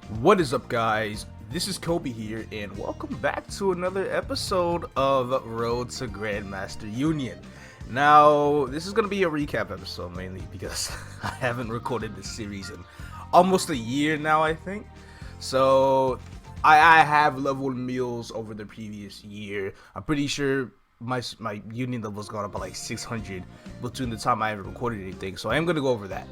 What is up, guys? This is Kobe here, and welcome back to another episode of Road to Grandmaster Union. Now, this is going to be a recap episode mainly because I haven't recorded this series in almost a year now, I think. So, I have leveled meals over the previous year. I'm pretty sure my union level's gone up by like 600 between the time I ever recorded anything, so I am going to go over that.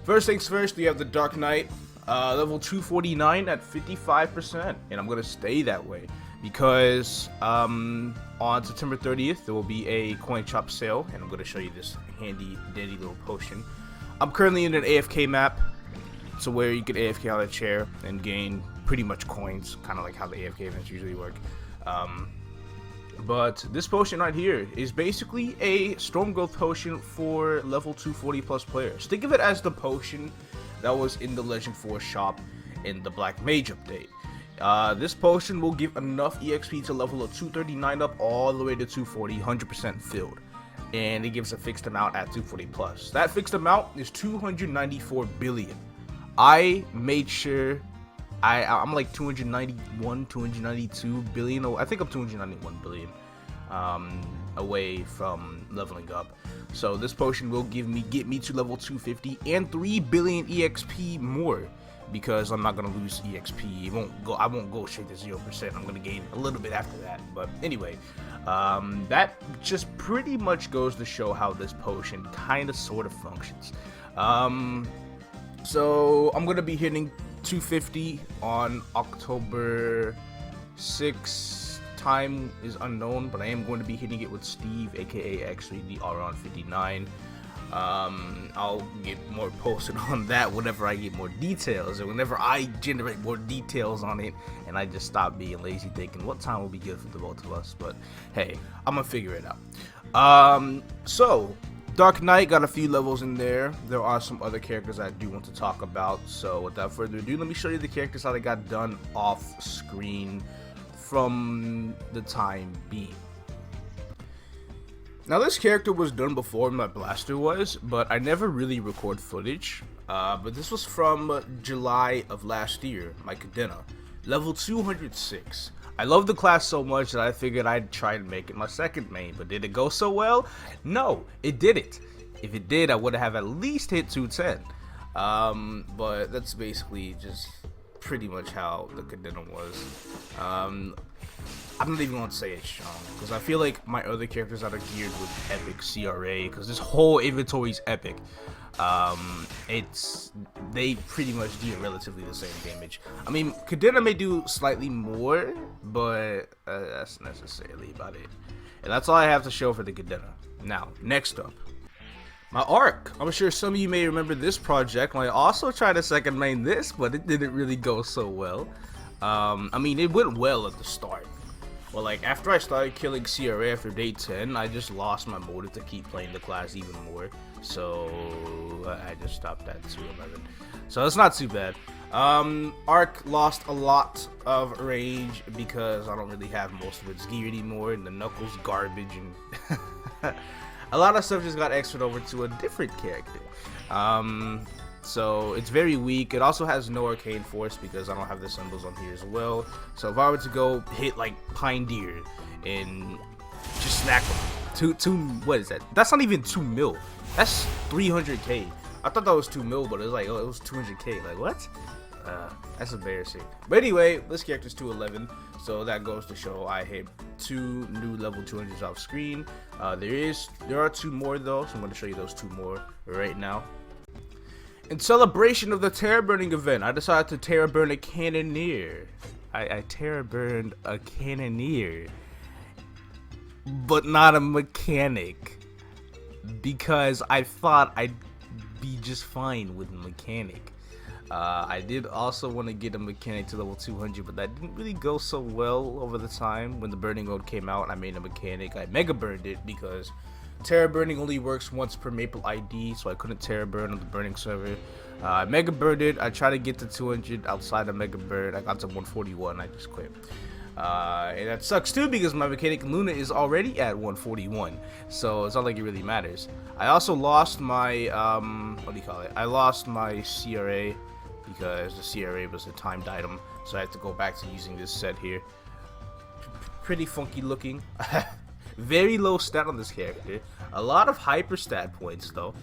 First things first, we have the Dark Knight. Level 249 at 55%, and I'm gonna stay that way because on September 30th there will be a coin chop sale, and I'm gonna show you this handy dandy little potion. I'm currently in an AFK map, so where you can AFK on a chair and gain pretty much coins, kind of like how the AFK events usually work. But this potion right here is basically a storm growth potion for level 240 plus players. Think of it as the potion that was in the Legend 4 shop in the Black Mage update. This potion will give enough EXP to level a 239 up all the way to 240, 100% filled. And it gives a fixed amount at 240 plus. That fixed amount is 294 billion. I made sure I'm like 291, 292 billion. I think I'm 291 billion away from leveling up. So this potion will get me to level 250 and 3 billion EXP more, because I'm not gonna lose EXP. I won't go straight to 0%. I'm gonna gain a little bit after that. But anyway, that just pretty much goes to show how this potion kind of sort of functions. So I'm gonna be hitting 250 on October 6th. Time is unknown, but I am going to be hitting it with Steve, aka actually the Aron 59. I'll get more posted on that whenever I get more details, and whenever I generate more details on it, and I just stop being lazy thinking what time will be good for the both of us. But hey, I'm gonna figure it out. So Dark Knight got a few levels in there. There are some other characters I do want to talk about, so without further ado, let me show you the characters how they got done off screen from the time being. Now, this character was done before my blaster was, but I never really record footage. But this was from July of last year, my Cadena, level 206. I love the class so much that I figured I'd try and make it my second main, but did it go so well? No, it didn't. If it did, I would have at least hit 210. But that's basically just pretty much how the Cadena was. I'm not even going to say it's strong, because I feel like my other characters that are geared with epic CRA, because this whole inventory is epic. They pretty much do relatively the same damage. I mean, Cadena may do slightly more, but that's necessarily about it. And that's all I have to show for the Cadena. Now, next up, my Arc. I'm sure some of you may remember this project. I also tried to second main this, but it didn't really go so well. I mean, it went well at the start. Well, like, after I started killing CRA after day 10, I just lost my motive to keep playing the class even more. So, I just stopped at 211. So, it's not too bad. Arc lost a lot of range because I don't really have most of its gear anymore, and the Knuckles garbage, and a lot of stuff just got extraed over to a different character. So it's very weak. It also has no arcane force because I don't have the symbols on here as well. So if I were to go hit like Pine Deer and just snack them, what is that? That's not even 2 mil. That's 300k. I thought that was 2 mil, but it was like, oh, it was 200k. Like, what? That's embarrassing. But anyway, this character's 211, so that goes to show I hit 2 new level 200s off screen. There are 2 more though, so I'm going to show you those 2 more right now. In celebration of the Terror Burning event, I decided to Terror Burn a Cannoneer. I Terror Burned a Cannoneer, but not a mechanic, because I thought I'd be just fine with a mechanic. I did also want to get a mechanic to level 200, but that didn't really go so well over the time. When the burning mode came out, I made a mechanic. I mega burned it because Terror Burning only works once per Maple ID, so I couldn't Terror Burn on the burning server. I mega burned it. I tried to get to 200 outside of mega burn. I got to 141. I just quit. And that sucks too, because my mechanic Luna is already at 141, so it's not like it really matters. I also lost my I lost my CRA because the CRA was a timed item, so I have to go back to using this set here. Pretty funky looking. Very low stat on this character. A lot of hyper stat points though.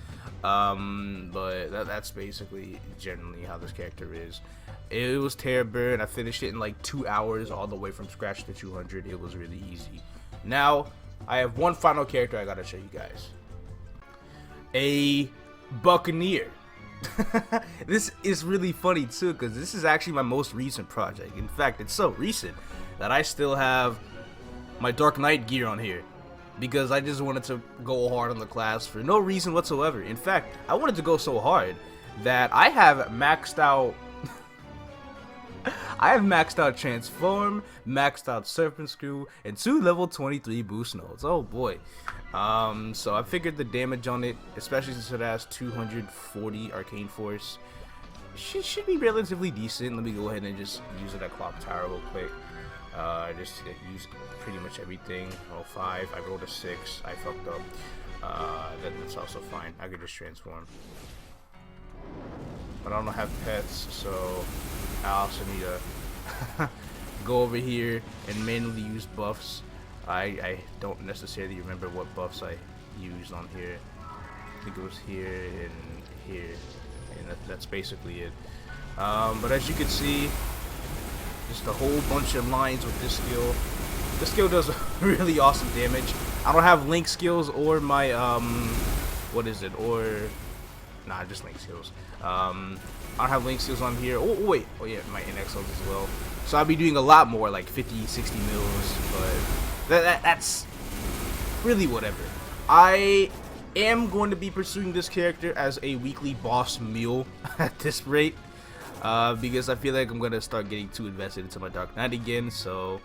But that's basically generally how this character is. It was Terrorburn. I finished it in like 2 hours, all the way from scratch to 200. It was really easy. Now I have one final character I gotta show you guys. A Buccaneer. This is really funny too, because this is actually my most recent project. In fact, it's so recent that I still have my Dark Knight gear on here, because I just wanted to go hard on the class for no reason whatsoever. In fact, I wanted to go so hard that I have maxed out Transform, maxed out Serpent Screw, and 2 level 23 boost nodes. Oh boy. So I figured the damage on it, especially since it has 240 Arcane Force, should be relatively decent. Let me go ahead and just use it at Clock Tower real quick. Just use pretty much everything. Oh, 5. I rolled a 6. I fucked up. That's also fine. I could just transform. But I don't have pets, so I also need to go over here and manually use buffs. I don't necessarily remember what buffs I used on here. I think it was here and here, and that's basically it. But as you can see, just a whole bunch of lines with this skill. This skill does really awesome damage. I don't have link skills or my what is it, or nah, just link skills. I don't have link skills on here. Oh wait, oh yeah, my NXLs as well. So I'll be doing a lot more, like 50, 60 mils, but that's really whatever. I am going to be pursuing this character as a weekly boss meal at this rate, because I feel like I'm gonna start getting too invested into my Dark Knight again. So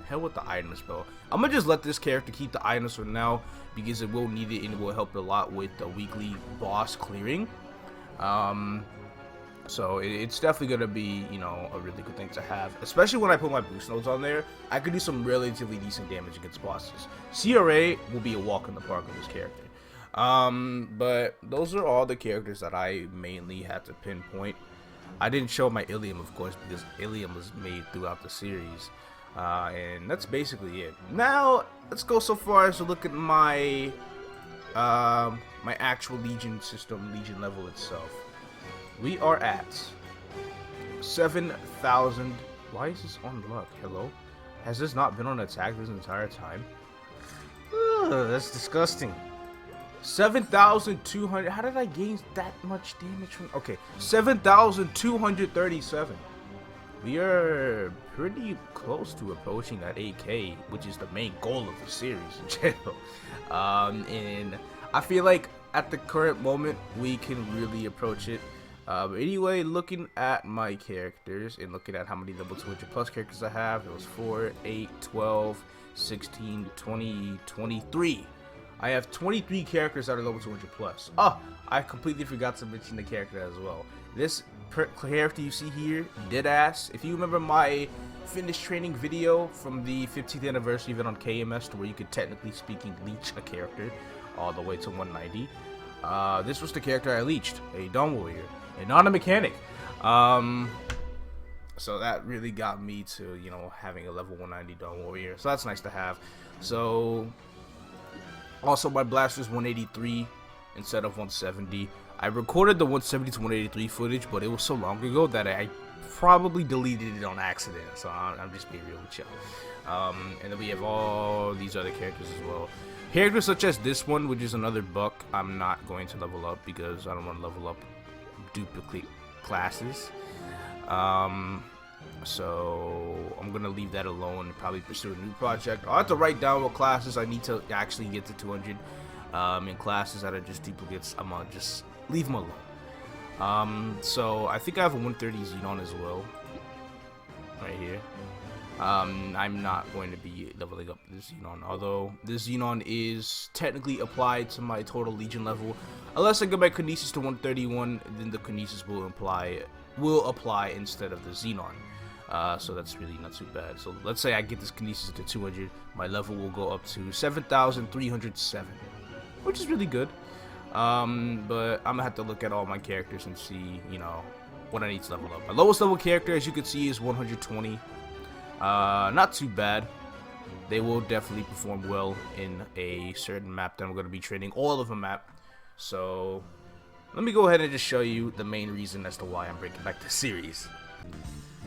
hell with the items, bro. I'm gonna just let this character keep the items for now, because it will need it and it will help a lot with the weekly boss clearing. So it's definitely gonna be, you know, a really good thing to have, especially when I put my boost nodes on there. I could do some relatively decent damage against bosses. CRA will be a walk in the park with this character. But those are all the characters that I mainly had to pinpoint. I didn't show my Ilium, of course, because Ilium was made throughout the series. And that's basically it. Now let's go so far as to look at my my actual Legion system, Legion level itself. We are at 7,000. Why is this on luck? Hello? Has this not been on attack this entire time? Ugh, that's disgusting. 7,200. How did I gain that much damage from? Okay, 7,237. We are pretty close to approaching that 8K, which is the main goal of the series in general. And I feel like at the current moment we can really approach it. But anyway, looking at my characters and looking at how many level 200 plus characters I have, it was 4, 8, 12, 16, 20, 23. I have 23 characters that are level 200 plus. Oh, I completely forgot to mention the character as well. This character you see here, Deadass. If you remember my fitness training video from the 15th anniversary event on KMS, where you could technically speaking leech a character all the way to 190. This was the character I leeched, a Dawn Warrior, and not a mechanic. So that really got me to, you know, having a level 190 Dawn Warrior. So that's nice to have. So also my blaster's 183 instead of 170. I recorded the 170 to 183 footage, but it was so long ago that I probably deleted it on accident. So I'm just being real with you. And then we have all these other characters as well. Characters such as this one, which is another buck, I'm not going to level up because I don't want to level up duplicate classes. So I'm gonna leave that alone and probably pursue a new project. I'll have to write down what classes I need to actually get to 200. In classes that are just duplicates, I'm gonna just leave them alone. So I think I have a 130 Xenon as well, right here. I'm not going to be leveling up this Xenon, although this Xenon is technically applied to my total Legion level. Unless I get my Kinesis to 131, then the Kinesis will apply instead of the Xenon. So that's really not too bad. So let's say I get this Kinesis to 200, my level will go up to 7,307, which is really good. But I'm gonna have to look at all my characters and see, you know, what I need to level up. My lowest level character, as you can see, is 120. Not too bad. They will definitely perform well in a certain map that I'm going to be training all of them at. So let me go ahead and just show you the main reason as to why I'm bringing back this series.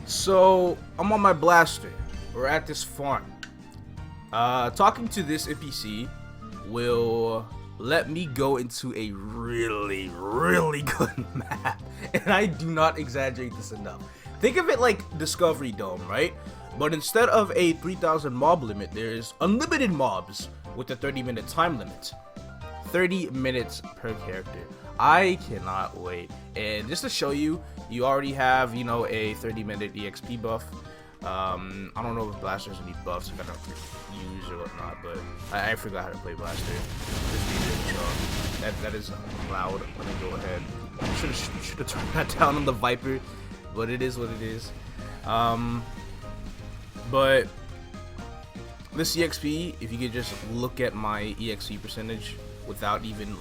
So I'm on my blaster. We're at this farm. Talking to this NPC will let me go into a really good map, and I do not exaggerate this enough. Think of it like Discovery Dome, right? But instead of a 3,000 mob limit, there's unlimited mobs with a 30-minute time limit. 30 minutes per character. I cannot wait. And just to show you, you already have, you know, a 30-minute EXP buff. I don't know if Blasters need buffs I gotta use or whatnot, but I forgot how to play Blaster. That is loud. Let me go ahead. Should have turned that down on the Viper, but it is what it is. But this EXP, if you could just look at my EXP percentage without even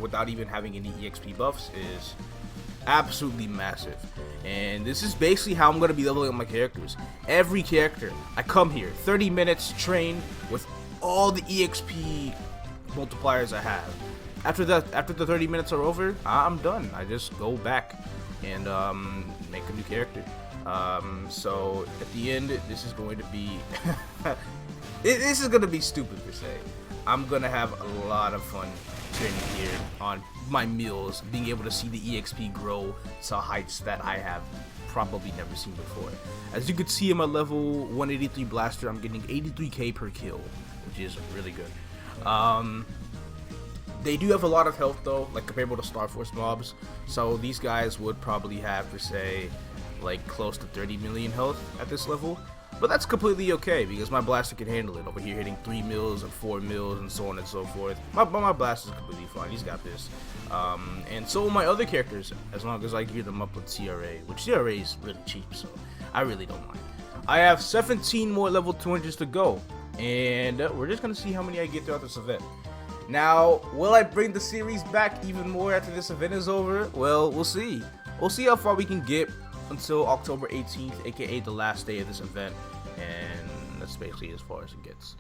without even having any EXP buffs, is absolutely massive. And this is basically how I'm going to be leveling up my characters. Every character, I come here, 30 minutes, train with all the EXP multipliers I have. After the 30 minutes are over, I'm done. I just go back and make a new character. So at the end, this is going to be this is going to be stupid per se. I'm going to have a lot of fun training here on my meals, being able to see the EXP grow to heights that I have probably never seen before. As you can see in my level 183 blaster, I'm getting 83k per kill, which is really good. They do have a lot of health though, like comparable to Star Force mobs, so these guys would probably have, per se, like close to 30 million health at this level. But that's completely okay because my blaster can handle it. Over here hitting 3 mils and 4 mils and so on and so forth. My blaster's completely fine. He's got this. And so will my other characters, as long as I gear them up with TRA, which TRA is really cheap, so I really don't mind. I have 17 more level 200s to go, and we're just going to see how many I get throughout this event. Now, will I bring the series back even more after this event is over? Well, we'll see. We'll see how far we can get until October 18th, aka the last day of this event, and that's basically as far as it gets.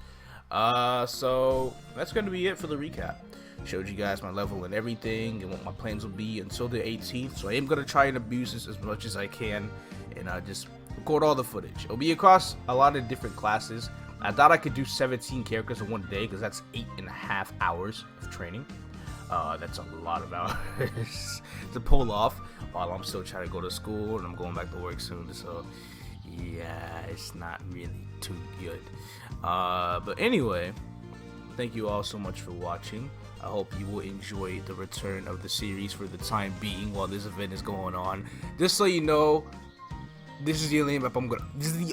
So that's gonna be it for the recap. Showed you guys my level and everything and what my plans will be until the 18th, so I am gonna try and abuse this as much as I can and just record all the footage. It'll be across a lot of different classes. I thought I could do 17 characters in one day because that's 8.5 hours of training. That's a lot of hours to pull off while I'm still trying to go to school and I'm going back to work soon, so yeah, it's not really too good. But anyway, thank you all so much for watching. I hope you will enjoy the return of the series for the time being while this event is going on. Just so you know, this is the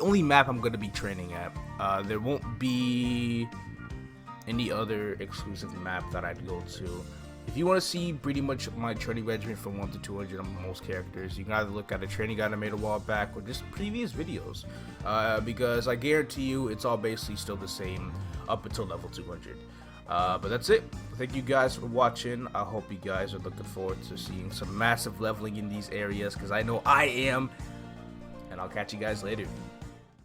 only map I'm gonna be training at. There won't be any other exclusive map that I'd go to. If you want to see pretty much my training regimen from 1 to 200 on most characters, you can either look at a training guide I made a while back or just previous videos, because I guarantee you it's all basically still the same up until level 200. But that's it. Thank you guys for watching. I hope you guys are looking forward to seeing some massive leveling in these areas, because I know I am, and I'll catch you guys later.